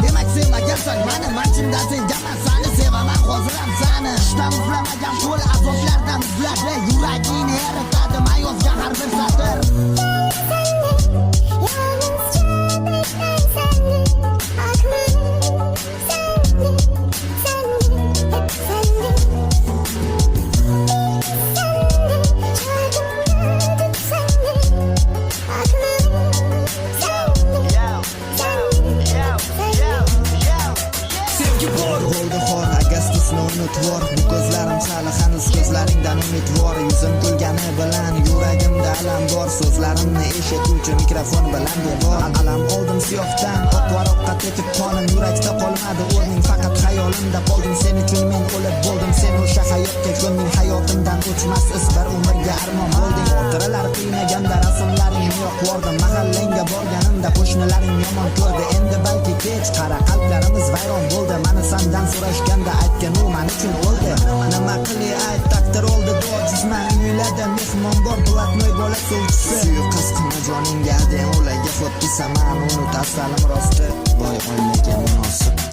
Demak sevmagansan mani, men chindan sevganman seni, sevaman hozir ham seni. Ishdan uxlamagan qo'l azoblardan izladi, yuragingni eritadi men yozgan har bir satr. Unutvar bu ko'zlarim hali hanuz ko'zlaringdan umidvor, yuzim kulgani bilan yuragimda alam bor, so'zlarimni eshituvchi mikrofon bilan devor. Alam oldim siyohdan oq varoqqa tekib qonim yurakda qolmadi o'rning, faqat xayolimda qoldim sen uchun men o'lib bo'ldim, sen o'sha hayotga ko'nding, hayotimdan o'chmas iz bir umrga armon bo'lding. Xotiralar qiynaganda rasmlaring yo'qordi, mahallangga borganimda qo'shnilaring yomon ko'rdi, endi balki kech qara qalblarimiz vayron bo'ldi, mani sendan so'rashganda aytgan u men uchun o'ldi. Nima qilay ayt, taqdir oldi dojizman, uylada mehmon bor, blatnoy bola sovchisi. Suiqasd qilma joningga, den o'laga xuddi saman, unut asalim rosti, boy oilaga munosib.